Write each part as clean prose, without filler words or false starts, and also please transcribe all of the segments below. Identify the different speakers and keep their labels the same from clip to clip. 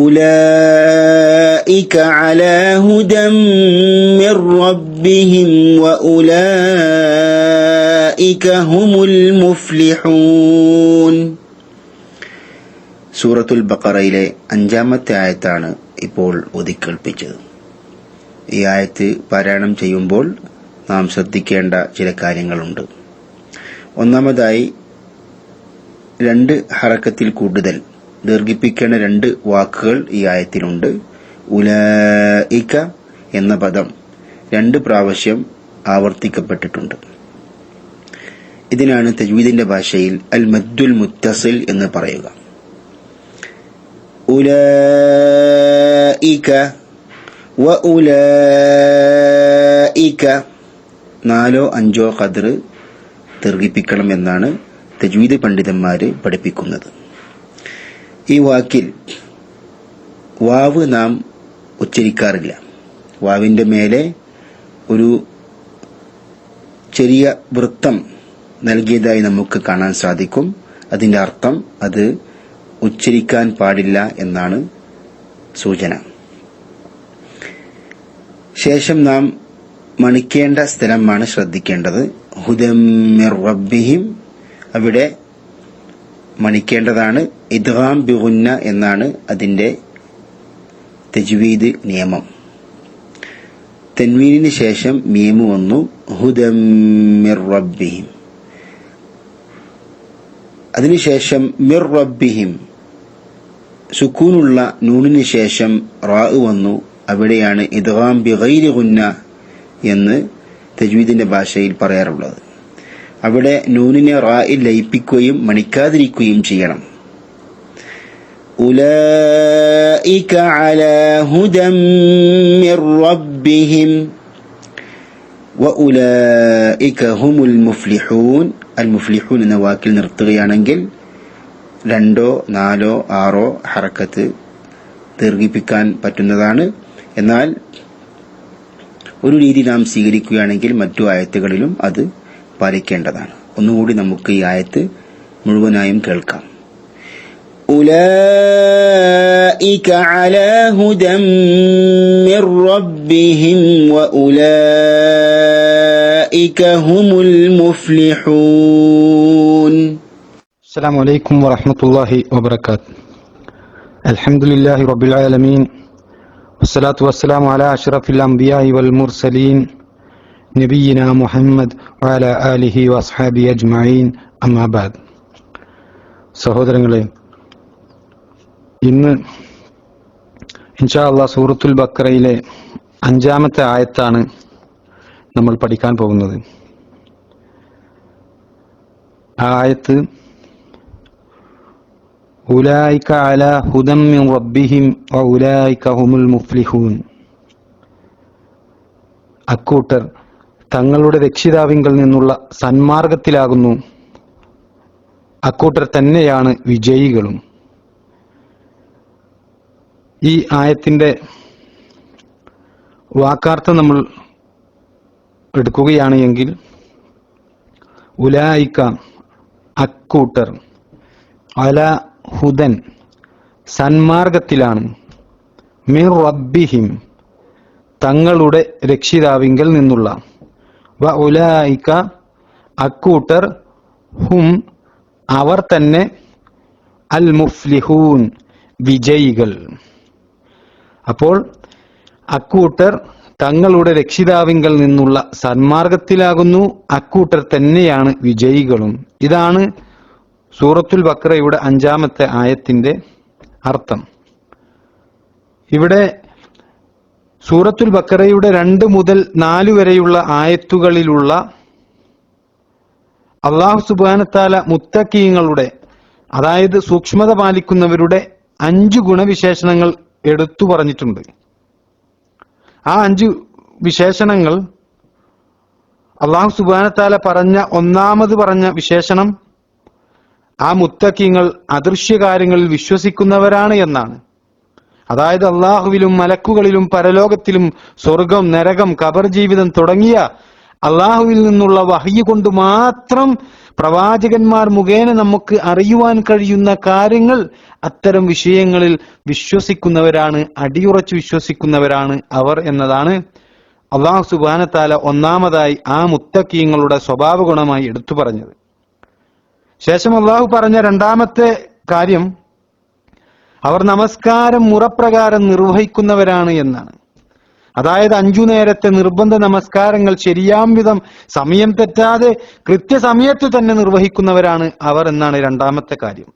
Speaker 1: ഉലൈക അലാ ഹുദം മിർ റബ്ബിഹിം വഉലൈക ഹുമുൽ മുഫ്ലിഹൂൻ. സൂറത്തുൽ ബഖറയിലെ 5-ാമത്തെ ആയത്താണ് ഇപ്പോൾ ഓതിക്കേൾപ്പിച്ചത്. ഈ ആയത്ത് പാരായണം ചെയ്യുമ്പോൾ നാം ശ്രദ്ധിക്കേണ്ട ചില കാര്യങ്ങളുണ്ട്. ഒന്നാമതായി, 2 ഹറക്കത്തിൽ കൂടുതൽ ദീർഘിപ്പിക്കേണ്ട 2 വാക്കുകൾ ഈ ആയത്തിലുണ്ട്. ഉലൈക എന്ന പദം 2 പ്രാവശ്യം ആവർത്തിക്കപ്പെട്ടിട്ടുണ്ട്. ഇതിനാണ് തജ്വീദിന്റെ ഭാഷയിൽ അൽ മദ്ദുൽ മുത്തസിൽ എന്ന് പറയുക. ഉലൈക വഉലൈക 4 5 ഖദർ ദീർഘിപ്പിക്കണം എന്നാണ് തജ്വീദ് പണ്ഡിതന്മാര് പഠിപ്പിക്കുന്നത്. ഈ വാക്കിൽ വാവ് നാം ഉച്ചരിക്കാറില്ല. വാവിന്റെ മേലെ ഒരു ചെറിയ വൃത്തം നൽകിയതായി നമുക്ക് കാണാൻ സാധിക്കും. അതിന്റെ അർത്ഥം അത് ഉച്ചരിക്കാൻ പാടില്ല എന്നാണ് സൂചന. ശേഷം നാം മണിക്കേണ്ട സ്ഥലമാണ് ശ്രദ്ധിക്കേണ്ടത്. ഹുദം മിർ റബ്ബിഹിം, അവിടെ മണിക്കേണ്ടതാണ്. ഇദ്ഗാം ബിഗുന്ന എന്നാണ് അതിന്റെ തജ്വീദ് നിയമം. തൻവീനിന് ശേഷം മീം വന്നു. ഹുദം മിർ റബ്ബിഹിം. അതിനുശേഷം മിർ റബ്ബിഹിം സുക്കൂനുള്ള നൂനിന് ശേഷം റാ വന്നു. അവിടെയാണ് ഇദ്ഗാം ബിഗൈരി ഗുന്ന എന്ന് തജ്വീദിന്റെ ഭാഷയിൽ പറയാറുള്ളത്. അവിടെ നൂനിനെ റായിൽ ലയിപ്പിക്കുകയും മണിക്കാതിരിക്കുകയും ചെയ്യണം. ഉലൈക അലാ ഹുദം മിർ റബ്ബിഹിം വഉലൈക ഹുമുൽ മുഫ്ലിഹൂൻ. അൽ മുഫ്ലിഹൂൻ എന്ന വാക്കിൽ നിർത്തുകയാണെങ്കിൽ 2 4 6 ഹറക്കത്ത് ദീർഘിപ്പിക്കാൻ പറ്റുന്നതാണ്. എന്നാൽ ഒരു രീതി നാം സ്വീകരിക്കുകയാണെങ്കിൽ മറ്റു ആയത്തുകളിലും അത് പാലിക്കേണ്ടതാണ്. ഒന്നുകൂടി നമുക്ക് ഈ ആയത്ത് മുഴുവനായും കേൾക്കാം. ഉലൈക അലാ ഹുദം മിർ റബ്ബിഹിം വഉലൈക ഹുമുൽ മുഫ്ലിഹൂൻ.
Speaker 2: അസ്സലാമു അലൈക്കും വറഹ്മത്തുള്ളാഹി വബറകാതുഹു. അൽഹംദുലില്ലാഹി റബ്ബിൽ ആലമീൻ വസ്സലാത്തു വസ്സലാമു അലാ അഷ്റഫിൽ അംബിയാഇ വൽ മുർസലീൻ നബിയിന മുഹമ്മദ് വഅലാ ആലിഹി വഅസ്ഹാബിഹി അജ്മഈൻ. അമ്മാ ബഅദ്. സഹോദരങ്ങളെ, ഇന്ന് ഇൻഷാ അല്ലാഹ് സൂറത്തുൽ ബഖറയിലെ 5-ാമത്തെ ആയത്താണ് നമ്മൾ പഠിക്കാൻ പോകുന്നത്. ആ ആയത്ത് ഉലൈക അലാ ഹുദം മിൻ റബ്ബിഹിം വഉലൈക ഹുമുൽ മുഫ്ലിഹൂൻ. അക്കൂട്ടർ തങ്ങളുടെ രക്ഷിതാവിങ്കൽ നിന്നുള്ള സന്മാർഗത്തിലാകുന്നു, അക്കൂട്ടർ തന്നെയാണ് വിജയികളും. ഈ ആയത്തിന്റെ വാക്കാർത്ഥം നമ്മൾ എടുക്കുകയാണ് എങ്കിൽ, ഉലൈക അക്കൂട്ടർ, അലാ ഹുദൻ സന്മാർഗത്തിലാണ്, മിർ റബ്ബിഹിം തങ്ങളുടെ രക്ഷിതാവിങ്കൽ നിന്നുള്ള, വഉലൈക അക്കൂട്ടർ, ഹും അവർ തന്നെ, അൽ മുഫ്ലിഹൂൻ വിജയികൾ. അപ്പോൾ അക്കൂട്ടർ തങ്ങളുടെ രക്ഷിതാവിങ്കൽ നിന്നുള്ള സന്മാർഗത്തിലാകുന്നു, അക്കൂട്ടർ തന്നെയാണ് വിജയികളും. ഇതാണ് സൂറത്തുൽ ബഖറയുടെ 5-ാമത്തെ ആയത്തിന്റെ അർത്ഥം. ഇവിടെ സൂറത്തുൽ ബഖറയുടെ 2 മുതൽ 4 വരെയുള്ള ആയത്തുകളിലുള്ള അല്ലാഹു സുബ്ഹാനഹു വ തആല മുത്തഖീങ്ങളുടെ, അതായത് സൂക്ഷ്മത പാലിക്കുന്നവരുടെ 5 ഗുണവിശേഷണങ്ങൾ എടുത്തു പറഞ്ഞിട്ടുണ്ട്. ആ 5 വിശേഷണങ്ങൾ അല്ലാഹു സുബ്ഹാനഹു വ തആല ഒന്നാമത് പറഞ്ഞ വിശേഷണം ആ മുത്തഖീങ്ങൾ അദൃശ്യകാര്യങ്ങളിൽ വിശ്വസിക്കുന്നവരാണ് എന്നാണ്. അതായത് അള്ളാഹുവിലും മലക്കുകളിലും പരലോകത്തിലും സ്വർഗം, നരകം, ഖബർ ജീവിതം തുടങ്ങിയ അള്ളാഹുവിൽ നിന്നുള്ള വഹ്യ് കൊണ്ട് മാത്രം പ്രവാചകന്മാർ മുഖേന നമുക്ക് അറിയുവാൻ കഴിയുന്ന കാര്യങ്ങൾ, അത്തരം വിഷയങ്ങളിൽ വിശ്വസിക്കുന്നവരാണ്, അടിയുറച്ചു വിശ്വസിക്കുന്നവരാണ് അവർ എന്നതാണ് അല്ലാഹു സുബ്ഹാനഹു തആല ഒന്നാമതായി ആ മുത്തഖീങ്ങളുടെ സ്വഭാവ ഗുണമായി എടുത്തു പറഞ്ഞത്. ശേഷം അല്ലാഹു പറഞ്ഞ രണ്ടാമത്തെ കാര്യം അവർ നമസ്കാരം മുറപ്രകാരം നിർവഹിക്കുന്നവരാണ് എന്നാണ്. അതായത് 5 നേരത്തെ നിർബന്ധ നമസ്കാരങ്ങൾ ശരിയാം വിധം സമയം തെറ്റാതെ കൃത്യസമയത്ത് തന്നെ നിർവഹിക്കുന്നവരാണ് അവർ എന്നാണ് രണ്ടാമത്തെ കാര്യം.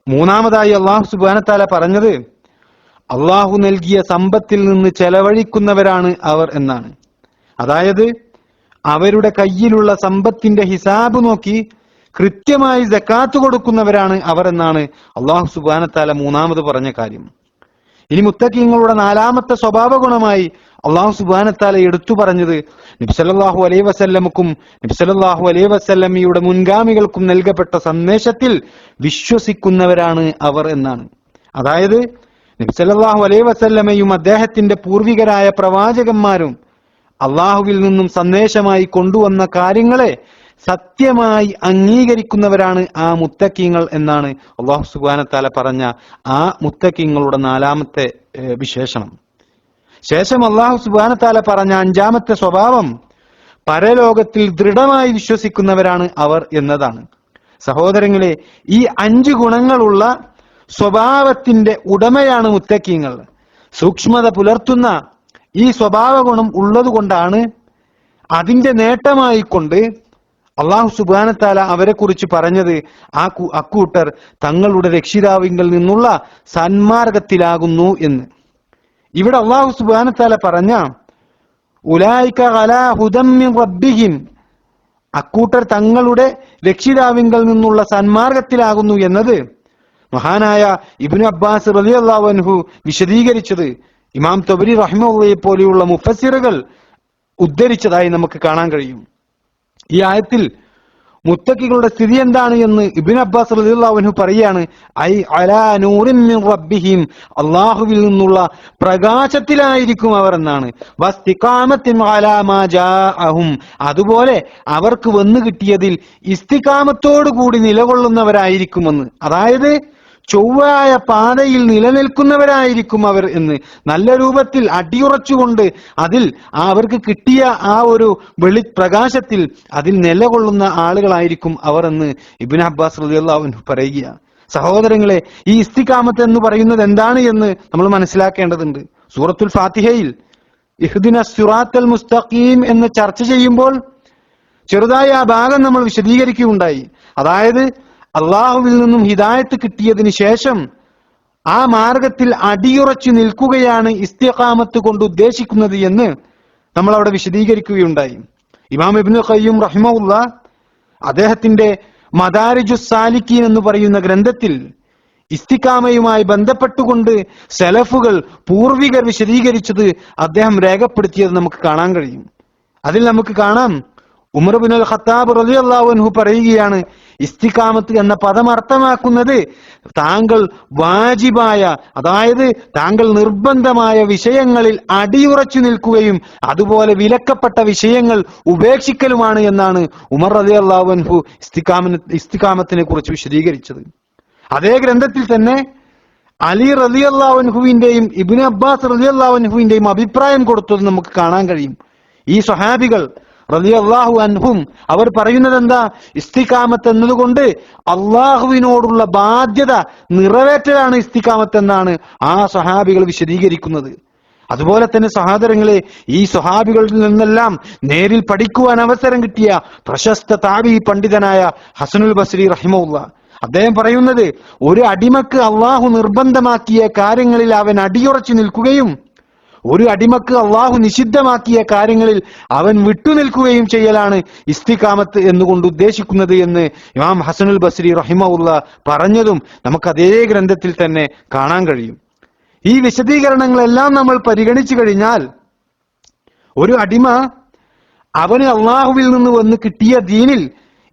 Speaker 2: മൂന്നാമതായി അല്ലാഹു സുബ്ഹാനഹു തആല പറഞ്ഞത് അല്ലാഹു നൽകിയ സമ്പത്തിൽ നിന്ന് ചെലവഴിക്കുന്നവരാണ് അവർ എന്നാണ്. അതായത് അവരുടെ കയ്യിലുള്ള സമ്പത്തിന്റെ ഹിസാബ് നോക്കി കൃത്യമായി സക്കാത്ത് കൊടുക്കുന്നവരാണ് അവർ എന്നാണ് അല്ലാഹു സുബ്ഹാനഹു തആല മൂന്നാമത് പറഞ്ഞ കാര്യം. ഇനി മുത്തഖീങ്ങളുടെ നാലാമത്തെ സ്വഭാവ ഗുണമായി അല്ലാഹു സുബ്ഹാനഹു തആല എടുത്തു പറഞ്ഞത് നബി സല്ലല്ലാഹു അലൈഹി വസല്ലമക്കും നബി സല്ലല്ലാഹു അലൈഹി വസല്ലമയുടെ മുൻഗാമികൾക്കും നൽകപ്പെട്ട സന്ദേശത്തിൽ വിശ്വസിക്കുന്നവരാണ് അവർ എന്നാണ്. അതായത് നബി സല്ലല്ലാഹു അലൈഹി വസല്ലമയും അദ്ദേഹത്തിന്റെ പൂർവികരായ പ്രവാചകന്മാരും അള്ളാഹുവിൽ നിന്നും സന്ദേശമായി കൊണ്ടുവന്ന കാര്യങ്ങളെ സത്യമായി അംഗീകരിക്കുന്നവരാണ് ആ മുത്തഖീങ്ങൾ എന്നാണ് അല്ലാഹു സുബ്ഹാനഹു തആല പറഞ്ഞ ആ മുത്തഖീങ്ങളുടെ നാലാമത്തെ വിശേഷണം. ശേഷം അല്ലാഹു സുബ്ഹാനഹു തആല പറഞ്ഞ അഞ്ചാമത്തെ സ്വഭാവം പരലോകത്തിൽ ദൃഢമായി വിശ്വസിക്കുന്നവരാണ് അവർ എന്നതാണ്. സഹോദരങ്ങളെ, ഈ 5 ഗുണങ്ങളുള്ള സ്വഭാവത്തിന്റെ ഉടമയാണ് മുത്തഖീങ്ങൾ. സൂക്ഷ്മത പുലർത്തുന്ന ഈ സ്വഭാവ ഗുണം ഉള്ളതുകൊണ്ടാണ് അതിന്റെ നേട്ടമായിക്കൊണ്ട് അല്ലാഹു സുബ്ഹാനഹു തആല അവരെ കുറിച്ച് പറഞ്ഞത് അക്കൂട്ടർ തങ്ങളുടെ രക്ഷിതാവിങ്കിൽ നിന്നുള്ള സന്മാർഗത്തിലാകുന്നു എന്ന്. ഇവിടെ അല്ലാഹു സുബ്ഹാനഹു തആല പറഞ്ഞ ഉലൈക അലാ ഹുദം മിൻ റബ്ബിഹിം, അക്കൂട്ടർ തങ്ങളുടെ രക്ഷിതാവിങ്കിൽ നിന്നുള്ള സന്മാർഗത്തിലാകുന്നു എന്നത് മഹാനായ ഇബ്നു അബ്ബാസ് റളിയല്ലാഹു അൻഹു വിശദീകരിച്ചത് ഇമാം തബരി റഹിമഹുള്ളയെ പോലെയുള്ള മുഫസ്സിറുകൾ ഉദ്ധരിച്ചതായി നമുക്ക് കാണാൻ കഴിയും. ഈ ആയത്തിൽ മുത്തഖികളുടെ സ്ഥിതി എന്താണ് എന്ന് ഇബ്നു അബ്ബാസ് റളിയല്ലാഹു അൻഹു പറയാണ്, ഐ അലാ നൂറിൻ മിൻ റബ്ബിഹിം, അല്ലാഹുവിൽ നിന്നുള്ള പ്രകാശത്തിലായിരിക്കും അവർ എന്നാണ്. വസ്തിഖാമത്തിൻ അലാ മാ ജാഅഹും, അതുപോലെ അവർക്ക് വന്നു കിട്ടിയതിൽ ഇസ്തിഖാമത്തോടു കൂടി നിലകൊള്ളുന്നവരായിരിക്കുമെന്ന്. അതായത് ചൊവ്വായ പാതയിൽ നിലനിൽക്കുന്നവരായിരിക്കും അവർ എന്ന്, നല്ല രൂപത്തിൽ അടിയുറച്ചുകൊണ്ട് അതിൽ അവർക്ക് കിട്ടിയ ആ ഒരു പ്രകാശത്തിൽ അതിൽ നിലകൊള്ളുന്ന ആളുകളായിരിക്കും അവർ എന്ന് ഇബ്നു അബ്ബാസ് റളിയല്ലാഹു അൻഹു പറയുക. സഹോദരങ്ങളെ, ഈ ഇസ്തിഖാമത്ത് എന്ന് പറയുന്നത് എന്താണ് എന്ന് നമ്മൾ മനസ്സിലാക്കേണ്ടതുണ്ട്. സൂറത്തുൽ ഫാത്തിഹയിൽ ഇഹ്ദിനസ് സിറാത്തൽ മുസ്തഖീം എന്ന് ചർച്ച ചെയ്യുമ്പോൾ ചെറുതായി ആ ഭാഗം നമ്മൾ വിശദീകരിക്കുകയുണ്ടായി. അതായത് അള്ളാഹുവിൽ നിന്നും ഹിദായത്ത് കിട്ടിയതിന് ശേഷം ആ മാർഗത്തിൽ അടിയുറച്ചു നിൽക്കുകയാണ് ഇസ്തിഖാമത്ത് കൊണ്ട് ഉദ്ദേശിക്കുന്നത് എന്ന് നമ്മൾ അവിടെ വിശദീകരിക്കുകയുണ്ടായി. ഇമാം ഇബ്നുൽ ഖയ്യിം റഹിമഹുല്ലാഹ് അദ്ദേഹത്തിന്റെ മദാരിജുസ് സാലിക്കീൻ എന്ന് പറയുന്ന ഗ്രന്ഥത്തിൽ ഇസ്തിഖാമയുമായി ബന്ധപ്പെട്ടുകൊണ്ട് സലഫുകൾ പൂർവികർ വിശദീകരിച്ചത് അദ്ദേഹം രേഖപ്പെടുത്തിയത് നമുക്ക് കാണാൻ കഴിയും. അതിൽ നമുക്ക് കാണാം, ഉമർ ഇബ്നുൽ ഖത്താബ് റളിയല്ലാഹു അൻഹു പറയുകയാണ്, ഇസ്തിഖാമത്ത് എന്ന പദം അർത്ഥമാക്കുന്നത് താങ്കൾ വാജിബായ, അതായത് താങ്കൾ നിർബന്ധമായ വിഷയങ്ങളിൽ അടിയുറച്ചു നിൽക്കുകയും അതുപോലെ വിലക്കപ്പെട്ട വിഷയങ്ങൾ ഉപേക്ഷിക്കലുമാണ് എന്നാണ് ഉമർ റളിയല്ലാഹു അൻഹു ഇസ്തിഖാമത്തിനെ കുറിച്ച് വിശദീകരിച്ചത്. അതേ ഗ്രന്ഥത്തിൽ തന്നെ അലി റളിയല്ലാഹു അൻഹുവിന്റെയും ഇബ്നു അബ്ബാസ് റളിയല്ലാഹു അൻഹുവിന്റെയും അഭിപ്രായം കൊടുത്തത് നമുക്ക് കാണാൻ കഴിയും. ഈ സ്വഹാബികൾ റളിയല്ലാഹു അൻഹും അവർ പറയുന്നത് എന്താ? ഇസ്തിഖാമത്ത് എന്നതുകൊണ്ട് അള്ളാഹുവിനോടുള്ള ബാധ്യത നിറവേറ്റലാണ് ഇസ്തിഖാമത്ത് എന്നാണ് ആ സ്വഹാബികൾ വിശദീകരിക്കുന്നത്. അതുപോലെ തന്നെ സഹോദരങ്ങളെ, ഈ സ്വഹാബികളിൽ നിന്നെല്ലാം നേരിൽ പഠിക്കുവാൻ അവസരം കിട്ടിയ പ്രശസ്ത താബിഈ പണ്ഡിതനായ ഹസനുൽ ബസ്രി റഹിമഹുല്ലാഹ് അദ്ദേഹം പറയുന്നത്, ഒരു അടിമക്ക് അള്ളാഹു നിർബന്ധമാക്കിയ കാര്യങ്ങളിൽ അവൻ അടിയുറച്ചു നിൽക്കുകയും ഒരു അടിമക്ക് അള്ളാഹു നിഷിദ്ധമാക്കിയ കാര്യങ്ങളിൽ അവൻ വിട്ടുനിൽക്കുകയും ചെയ്യലാണ് ഇസ്തിഖാമത്ത് എന്നുകൊണ്ട് ഉദ്ദേശിക്കുന്നത് എന്ന് ഇമാം ഹസനുൽ ബസ്രി റഹിമഹുല്ലാഹ് പറഞ്ഞതും നമുക്ക് അതേ ഗ്രന്ഥത്തിൽ തന്നെ കാണാൻ കഴിയും. ഈ വിശദീകരണങ്ങളെല്ലാം നമ്മൾ പരിഗണിച്ചു കഴിഞ്ഞാൽ ഒരു അടിമ അവന് അള്ളാഹുവിൽ നിന്ന് വന്ന് കിട്ടിയ ദീനിൽ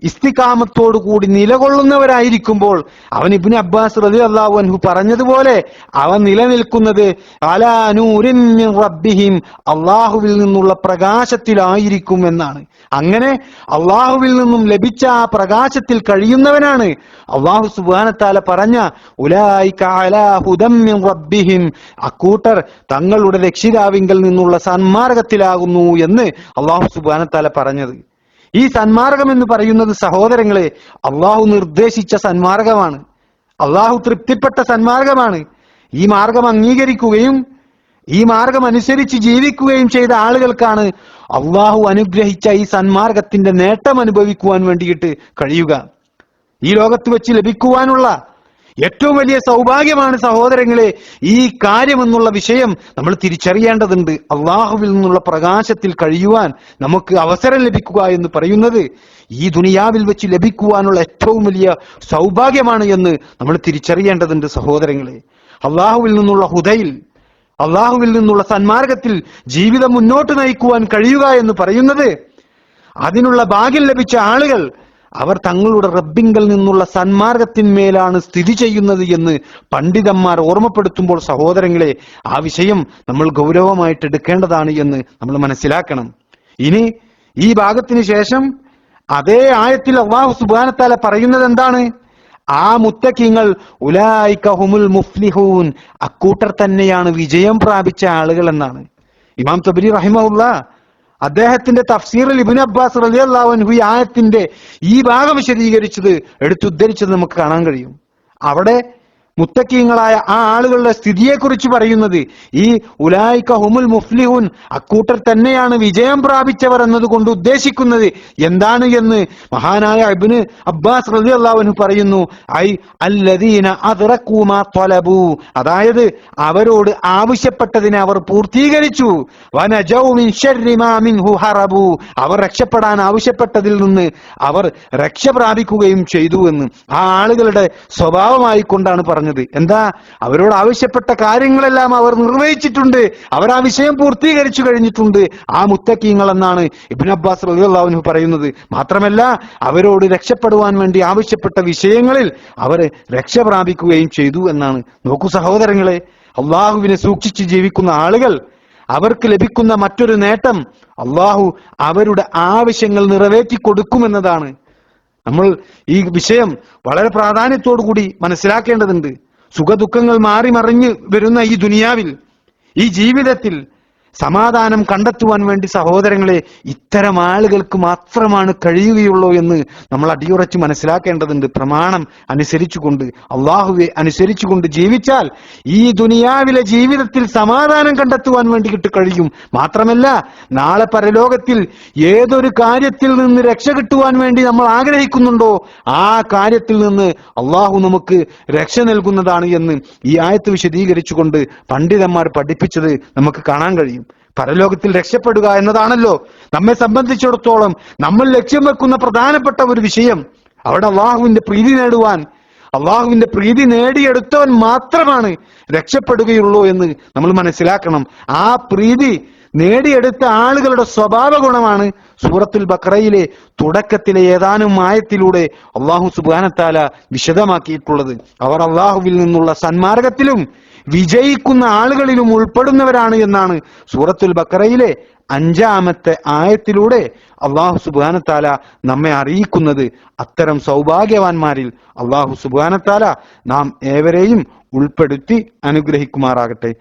Speaker 2: ഇസ്തിഖാമത്തോടു കൂടി നിലകൊള്ളുന്നവരായിരിക്കുമ്പോൾ അവൻ ഇബ്നു അബ്ബാസ് റളിയല്ലാഹു അൻഹു പറഞ്ഞതുപോലെ അവൻ നിലനിൽക്കുന്നത് അലാ നൂരിൻ മിൻ റബ്ബിഹിം, അള്ളാഹുവിൽ നിന്നുള്ള പ്രകാശത്തിലായിരിക്കും എന്നാണ്. അങ്ങനെ അള്ളാഹുവിൽ നിന്നും ലഭിച്ച ആ പ്രകാശത്തിൽ കഴിയുന്നവനാണ് അള്ളാഹു സുബ്ഹാനഹു വ തആല പറഞ്ഞ ഉലൈക അലാ ഹുദം മിൻ റബ്ബിഹിം, അക്കൂട്ടർ തങ്ങളുടെ രക്ഷിതാവിങ്കൽ നിന്നുള്ള സന്മാർഗത്തിലാകുന്നു എന്ന് അള്ളാഹു സുബ്ഹാനഹു വ തആല പറഞ്ഞത്. ഈ സന്മാർഗം എന്ന് പറയുന്നത് സഹോദരങ്ങളെ അള്ളാഹു നിർദ്ദേശിച്ച സന്മാർഗമാണ്, അള്ളാഹു തൃപ്തിപ്പെട്ട സന്മാർഗമാണ്. ഈ മാർഗം അംഗീകരിക്കുകയും ഈ മാർഗം അനുസരിച്ച് ജീവിക്കുകയും ചെയ്ത ആളുകൾക്കാണ് അള്ളാഹു അനുഗ്രഹിച്ച ഈ സന്മാർഗത്തിന്റെ നേട്ടം അനുഭവിക്കുവാൻ വേണ്ടിയിട്ട് കഴിയുക. ഈ ലോകത്ത് വെച്ച് ലഭിക്കുവാനുള്ള ഏറ്റവും വലിയ സൗഭാഗ്യമാണ് സഹോദരങ്ങളെ ഈ കാര്യമെന്നുള്ള വിഷയം നമ്മൾ തിരിച്ചറിയേണ്ടതുണ്ട്. അള്ളാഹുവിൽ നിന്നുള്ള പ്രകാശത്തിൽ കഴിയുവാൻ നമുക്ക് അവസരം ലഭിക്കുക എന്ന് പറയുന്നത് ഈ ദുനിയാവിൽ വെച്ച് ലഭിക്കുവാനുള്ള ഏറ്റവും വലിയ സൗഭാഗ്യമാണ് എന്ന് നമ്മൾ തിരിച്ചറിയേണ്ടതുണ്ട് സഹോദരങ്ങളെ. അള്ളാഹുവിൽ നിന്നുള്ള ഹുദയിൽ, അള്ളാഹുവിൽ നിന്നുള്ള സന്മാർഗത്തിൽ ജീവിതം മുന്നോട്ട് നയിക്കുവാൻ കഴിയുക എന്ന് പറയുന്നത് അതിനുള്ള ഭാഗ്യം ലഭിച്ച ആളുകൾ അവർ തങ്ങളുടെ റബ്ബിങ്കൽ നിന്നുള്ള സന്മാർഗത്തിന്മേലാണ് സ്ഥിതി ചെയ്യുന്നത് എന്ന് പണ്ഡിതന്മാർ ഓർമ്മപ്പെടുത്തുമ്പോൾ സഹോദരങ്ങളെ ആ വിഷയം നമ്മൾ ഗൗരവമായിട്ട് എടുക്കേണ്ടതാണ് എന്ന് നമ്മൾ മനസ്സിലാക്കണം. ഇനി ഈ ഭാഗത്തിന് ശേഷം അതേ ആയത്തിൽ അല്ലാഹു സുബ്ഹാനഹു വ തആല പറയുന്നത് എന്താണ്? ആ മുത്തഖീങ്ങൾ ഉലൈക ഹുമുൽ മുഫ്ലിഹൂൻ, അക്കൂട്ടർ തന്നെയാണ് വിജയം പ്രാപിച്ച ആളുകൾ എന്നാണ്. ഇമാം തബരി റഹിമഹുല്ലാഹ് അദ്ദേഹത്തിന്റെ തഫ്സീറിൽ ഇബ്നു അബ്ബാസ് റളിയല്ലാഹു അൻഹു ഈ ആയത്തിന്റെ ഈ ഭാഗം വിശദീകരിച്ചത് എടുത്തുദ്ധരിച്ചത് നമുക്ക് കാണാൻ കഴിയും. അവിടെ മുത്തഖീങ്ങളായ ആ ആളുകളുടെ സ്ഥിതിയെക്കുറിച്ച് പറയുന്നത് ഈ ഉലൈക ഹുമുൽ മുഫ്ലിഹൂൻ, അക്കൂട്ടർ തന്നെയാണ് വിജയം പ്രാപിച്ചവർ എന്നതുകൊണ്ട് ഉദ്ദേശിക്കുന്നത് എന്താണ് എന്ന് മഹാനായ ഇബ്നു അബ്ബാസ് റളിയല്ലാഹു അൻഹു പറയുന്നു. ഐ അല്ലദീന അദ്റകൂ മാ ത്വലബൂ, അതായത് അവരോട് ആവശ്യപ്പെട്ടതിനെ അവർ പൂർത്തീകരിച്ചു. വനജൗ മിൻ ശർരി മാ മിൻഹു ഹറബൂ, അവർ രക്ഷപ്പെടാൻ ആവശ്യപ്പെട്ടതിൽ നിന്ന് അവർ രക്ഷ പ്രാപിക്കുകയും ചെയ്തു എന്ന് ആ ആളുകളുടെ സ്വഭാവമായി കൊണ്ടാണ് പറഞ്ഞത്. എന്താ? അവരോട് ആവശ്യപ്പെട്ട കാര്യങ്ങളെല്ലാം അവർ നിർവഹിച്ചിട്ടുണ്ട്, അവർ ആ വിഷയം പൂർത്തീകരിച്ചു കഴിഞ്ഞിട്ടുണ്ട് ആ മുത്തഖീങ്ങൾ എന്നാണ് ഇബ്നു അബ്ബാസ് റളിയല്ലാഹു അൻഹു പറയുന്നത്. മാത്രമല്ല അവരോട് രക്ഷപ്പെടുവാൻ വേണ്ടി ആവശ്യപ്പെട്ട വിഷയങ്ങളിൽ അവർ രക്ഷ പ്രാപിക്കുകയും ചെയ്തു എന്നാണ്. നോക്കൂ സഹോദരങ്ങളെ, അള്ളാഹുവിനെ സൂക്ഷിച്ച് ജീവിക്കുന്ന ആളുകൾ അവർക്ക് ലഭിക്കുന്ന മറ്റൊരു നേട്ടം അള്ളാഹു അവരുടെ ആവശ്യങ്ങൾ നിറവേറ്റി കൊടുക്കുമെന്നതാണ്. നമ്മൾ ഈ വിഷയം വളരെ പ്രാധാന്യത്തോടു കൂടി മനസ്സിലാക്കേണ്ടതുണ്ട്. സുഖദുഃഖങ്ങൾ മാറി മറിഞ്ഞ് വരുന്ന ഈ ദുനിയാവിൽ, ഈ ജീവിതത്തിൽ സമാധാനം കണ്ടെത്തുവാൻ വേണ്ടി സഹോദരങ്ങളെ ഇത്തരം ആളുകൾക്ക് മാത്രമാണ് കഴിയുകയുള്ളൂ എന്ന് നമ്മൾ അടിയുറച്ച് മനസ്സിലാക്കേണ്ടതുണ്ട്. പ്രമാണം അനുസരിച്ചുകൊണ്ട്, അള്ളാഹുവെ അനുസരിച്ചുകൊണ്ട് ജീവിച്ചാൽ ഈ ദുനിയാവിലെ ജീവിതത്തിൽ സമാധാനം കണ്ടെത്തുവാൻ വേണ്ടിയിട്ട് കഴിയും. മാത്രമല്ല നാളെ പരലോകത്തിൽ ഏതൊരു കാര്യത്തിൽ നിന്ന് രക്ഷ കിട്ടുവാൻ വേണ്ടി നമ്മൾ ആഗ്രഹിക്കുന്നുണ്ടോ ആ കാര്യത്തിൽ നിന്ന് അള്ളാഹു നമുക്ക് രക്ഷ നൽകുന്നതാണ് എന്ന് ഈ ആയത്ത് വിശദീകരിച്ചുകൊണ്ട് പണ്ഡിതന്മാർ പഠിപ്പിച്ചത് നമുക്ക് കാണാൻ കഴിയും. പരലോകത്തിൽ രക്ഷപ്പെടുക എന്നതാണല്ലോ നമ്മെ സംബന്ധിച്ചിടത്തോളം നമ്മൾ ലക്ഷ്യം വെക്കുന്ന പ്രധാനപ്പെട്ട ഒരു വിഷയം. അവിടെ അള്ളാഹുവിന്റെ പ്രീതി നേടുവാൻ, അള്ളാഹുവിന്റെ പ്രീതി നേടിയെടുത്തവൻ മാത്രമാണ് രക്ഷപ്പെടുകയുള്ളൂ എന്ന് നമ്മൾ മനസ്സിലാക്കണം. ആ പ്രീതി നേടിയെടുത്ത ആളുകളുടെ സ്വഭാവ ഗുണമാണ് സൂറത്തുൽ ബഖറയിലെ തുടക്കത്തിലെ ഏതാനും ആയത്തിലൂടെ അള്ളാഹു സുബ്ഹാനഹു വ തആല വിശദമാക്കിയിട്ടുള്ളത്. അവർ അള്ളാഹുവിൽ നിന്നുള്ള സന്മാർഗത്തിലും വിജയിക്കുന്ന ആളുകളിലും ഉൾപ്പെടുന്നവരാണ് എന്നാണ് സൂറത്തുൽ ബഖറയിലെ 5-ാമത്തെ ആയത്തിലൂടെ അള്ളാഹു സുബ്ഹാനഹു വ തആല നമ്മെ അറിയിക്കുന്നത്. അത്തരം സൗഭാഗ്യവാന്മാരിൽ അള്ളാഹു സുബ്ഹാനഹു വ തആല നാം ഏവരെയും ഉൾപ്പെടുത്തി അനുഗ്രഹിക്കുമാറാകട്ടെ.